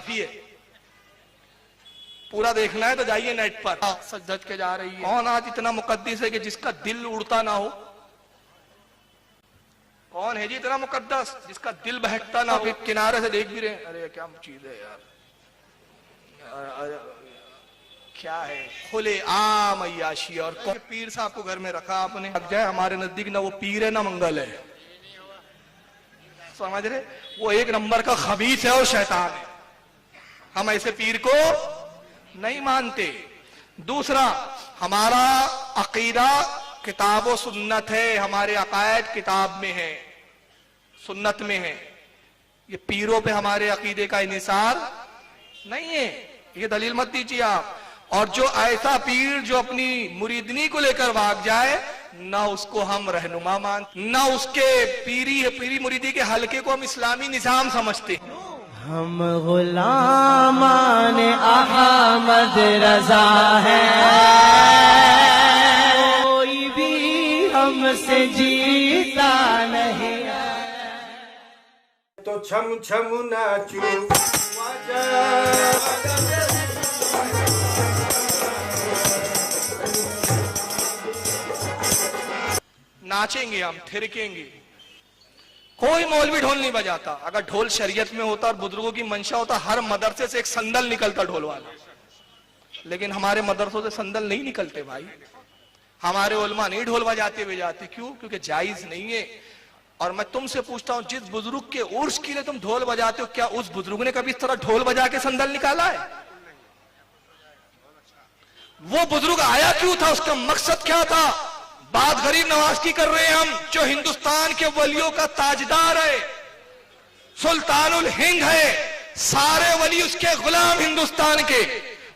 काफी है। पूरा देखना है तो जाइए नेट पर। सजद के जा रही है। कौन आज इतना मुकद्दस है कि जिसका दिल उड़ता ना हो? कौन है जी इतना मुकद्दस जिसका दिल बहकता ना हो? किनारे से देख भी रहे, अरे क्या चीज है यार, क्या है? खुले आम अय्याशी। और पीर साहब को घर में रखा आपने, लग जाए हमारे नजदीक ना वो पीर है ना मंगल है, समझ रहे? वो एक नंबर का खबीस है और शैतान है। हम ऐसे पीर को नहीं मानते। दूसरा, हमारा अकीदा किताब व सुन्नत है, हमारे अकायद किताब में है, सुन्नत में है। ये पीरों पे हमारे अकीदे का इन्हिसार नहीं है, ये दलील मत दीजिए आप। और जो ऐसा पीर जो अपनी मुरीदनी को लेकर भाग जाए, ना उसको हम रहनुमा मानते, ना उसके पीरी मुरीदी के हलके को हम इस्लामी निजाम समझते। हम गुलामान अहमद रजा है, कोई भी हमसे जीता नहीं। तो छम छम नाचू नाचेंगे हम, थिरकेंगे। कोई मौलवी ढोल नहीं बजाता। अगर ढोल शरीयत में होता और बुजुर्गों की मंशा होता, हर मदरसे से एक संदल निकलता ढोल वाला। लेकिन हमारे मदरसों से संदल नहीं निकलते भाई। हमारे उलमा नहीं ढोल बजाते बजाते। क्यों? क्योंकि जायज नहीं है। और मैं तुमसे पूछता हूं, जिस बुजुर्ग के उर्स के लिए तुम ढोल बजाते हो, क्या उस बुजुर्ग ने कभी इस तरह ढोल बजा के संदल निकाला है? वो बुजुर्ग आया क्यों था? उसका मकसद क्या था? बात गरीब नवाज की कर रहे हैं हम, जो हिंदुस्तान के वलियों का ताजदार है, सुल्तानुल हिंद है, सारे वली उसके गुलाम हिंदुस्तान के।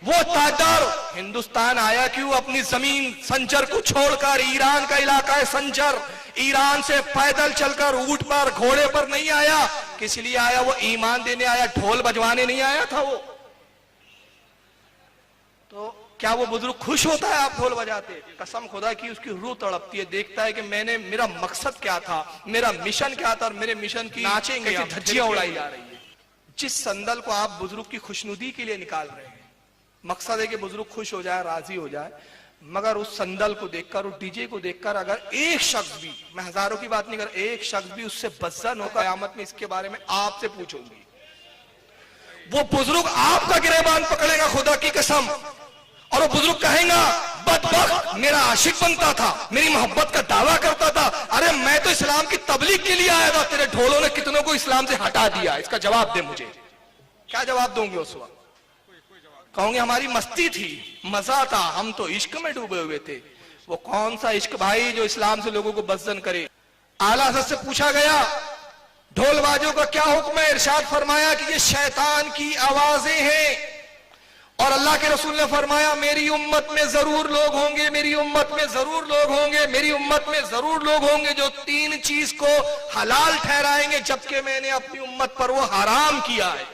वो ताजदार हिंदुस्तान आया क्यों? अपनी जमीन संजर को छोड़कर। ईरान का इलाका है संजर, ईरान से पैदल चलकर ऊंट पर घोड़े पर नहीं आया। किस लिए आया? वो ईमान देने आया, ढोल बजवाने नहीं आया था वो। तो क्या वो बुजुर्ग खुश होता है आप ढोल बजाते? कसम खुदा की उसकी रूह तड़पती है। देखता है कि मेरा मकसद क्या था, मेरा मिशन क्या था, और मेरे मिशन की नाचेंगे धज्जियां उड़ाई जा रही है। जिस संदल को आप बुजुर्ग की खुशनुदी के लिए निकाल रहे हैं, मकसद है कि बुजुर्ग खुश हो जाए, राजी हो जाए, मगर उस संदल को देखकर, उस डीजे को देखकर अगर एक शख्स भी, मैं हजारों की बात नहीं कर, एक शख्स भी उससे बज़्ज़न होकर क़यामत में इसके बारे में आपसे पूछूंगी, वो बुजुर्ग आपका गिरेबान पकड़ेगा खुदा की कसम। और वो बुजुर्ग कहेगा, बदबख्त, मेरा आशिक बनता था, मेरी मोहब्बत का दावा करता था, अरे मैं तो इस्लाम की तबलीग के लिए आया था, तेरे ढोलों ने कितनों को इस्लाम से हटा दिया। इसका जवाब दे मुझे। क्या जवाब दोगे उस वक्त? कहोगे हमारी मस्ती थी, मजा था, हम तो इश्क में डूबे हुए थे। वो कौन सा इश्क भाई जो इस्लाम से लोगों को बज़्ज़न करे? आला हज़रत से पूछा गया, ढोलबाजों का क्या हुक्म है? इरशाद फरमाया कि ये शैतान की आवाजें हैं। और अल्लाह के रसूल ने फरमाया, मेरी उम्मत में जरूर लोग होंगे, मेरी उम्मत में जरूर लोग होंगे, मेरी उम्मत में जरूर लोग होंगे जो तीन चीज को हलाल ठहराएंगे, जबकि मैंने अपनी उम्मत पर वो हराम किया है।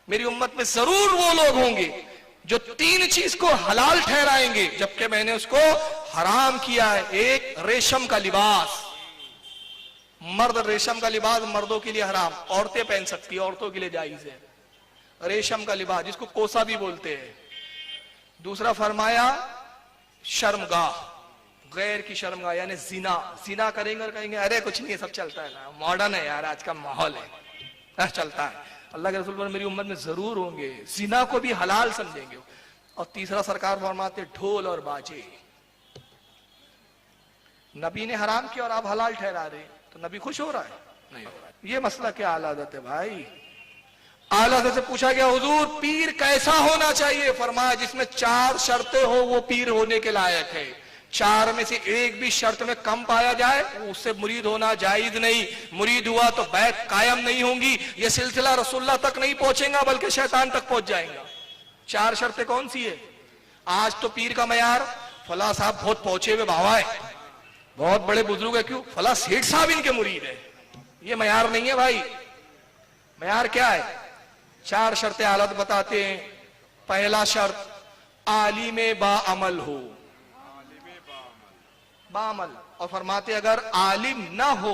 मेरी उम्मत में जरूर वो लोग होंगे जो तीन चीज को हलाल ठहराएंगे, जबकि मैंने उसको हराम किया है। एक, रेशम का लिबास। मर्द रेशम का लिबास मर्दों के लिए हराम, औरतें पहन सकती है, औरतों के लिए जायज है रेशम का लिबास, जिसको कोसा भी बोलते हैं। दूसरा फरमाया शर्मगाह, गैर की शर्मगाह, यानी जिना। जिना करेंगे और कहेंगे अरे कुछ नहीं है, सब चलता है ना, मॉडर्न है यार, आज का माहौल है, चलता है। अल्लाह के रसूल पर मेरी उम्मत में जरूर होंगे, जिना को भी हलाल समझेंगे। और तीसरा सरकार फरमाते ढोल और बाजे। नबी ने हराम किया और आप हलाल ठहरा रहे, तो नबी खुश हो रहा है? नहीं हो रहा है। ये मसला क्या आलादत है भाई? आला से पूछा गया, हुजूर पीर कैसा होना चाहिए? फरमाया, जिसमें 4 शर्तें हो वो पीर होने के लायक है। 4 में से एक भी शर्त में कम पाया जाए उससे मुरीद होना जायज नहीं। मुरीद हुआ तो बैत कायम नहीं होंगी, ये सिलसिला रसूलुल्लाह तक नहीं पहुंचेगा बल्कि शैतान तक पहुंच जाएगा। 4 शर्तें कौन सी है? आज तो पीर का मयार, फला साहब बहुत पहुंचे हुए बाबा है, बहुत बड़े बुजुर्ग है, क्यों? फला सेठ साहब इनके मुरीद है। ये मयार नहीं है भाई। मयार क्या है? 4 शर्तें हालत बताते हैं। पहला शर्त, आलिम बाअमल हो, बाअमल। और फरमाते अगर आलिम ना हो,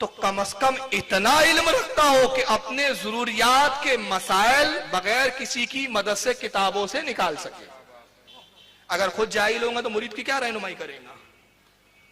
तो कम से कम इतना इल्म रखता हो कि अपने जरूरियात के मसाइल बगैर किसी की मदद से किताबों से निकाल सके। अगर खुद जाहिल होगा तो मुरीद की क्या रहनुमाई करेगा?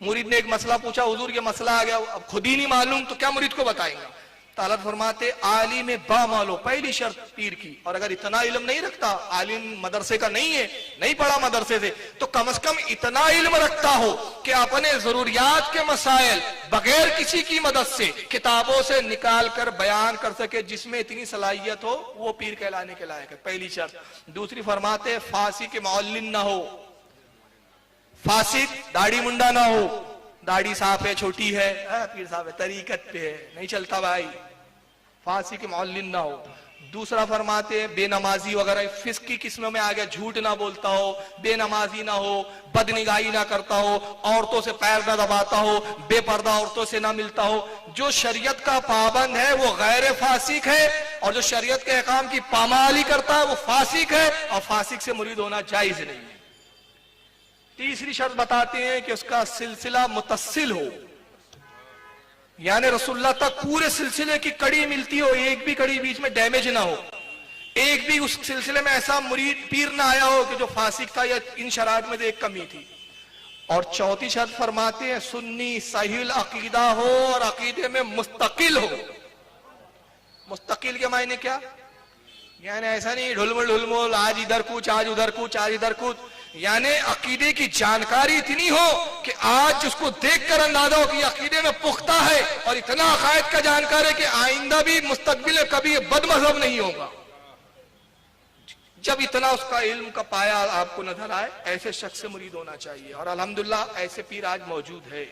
मुरीद ने एक मसला पूछा, हुजूर ये मसला आ गया, अब खुद ही नहीं मालूम तो क्या मुरीद को बताएगा? तालत फरमाते आलिम बामालो, पहली शर्त पीर की। और अगर इतना इल्म नहीं रखता, आलिम मदरसे का नहीं है, नहीं पढ़ा मदरसे से, तो कम से कम इतना इल्म रखता हो कि अपने जरूरियात के मसाइल बगैर किसी की मदद से किताबों से निकाल कर बयान कर सके। जिसमें इतनी सलाहियत हो वो पीर कहलाने के लायक है, पहली शर्त। दूसरी फरमाते फासी के मौलिन ना हो, फासिक दाढ़ी मुंडा ना हो, दाढ़ी साफ है छोटी है, पीर साहब है तरीकत पे है, नहीं चलता भाई, फासी के मौलिन ना हो। दूसरा फरमाते बेनमाजी वगैरह फिस्क की किस्मों में आ गया, झूठ ना बोलता हो, बेनमाजी ना हो, बदनिगाही ना करता हो, औरतों से पैर ना दबाता हो, बेपर्दा औरतों से ना मिलता हो। जो शरीयत का पाबंद है वो गैर फासिक है, और जो शरीयत के अहकाम की पामाली करता है वो फासिक है, और फासिक से मुरीद होना जायज नहीं है। तीसरी शर्त बताते हैं कि उसका सिलसिला मुतस्सिल हो, यानी रसूलुल्लाह तक पूरे सिलसिले की कड़ी मिलती हो, एक भी कड़ी बीच में डैमेज ना हो, एक भी उस सिलसिले में ऐसा मुरीद पीर ना आया हो कि जो फासिक था, या इन शरात में एक कमी थी। और चौथी शर्त फरमाते हैं सुन्नी सहील अकीदा हो और अकीदे में मुस्तकिल हो। मुस्तकिल के मायने क्या? यानी ऐसा नहीं ढुलमुल आज इधर कुछ आज उधर कुछ आज इधर कुछ, यानी अकीदे की जानकारी इतनी हो कि आज उसको देखकर अंदाजा हो कि अकीदे में पुख्ता है, और इतना अकायद का जानकार है कि आइंदा भी मुस्तकबिल में कभी बदमज़हब नहीं होगा। जब इतना उसका इल्म का पाया आपको नजर आए, ऐसे शख्स से मुरीद होना चाहिए। और अल्हम्दुलिल्लाह ऐसे पीर आज मौजूद है।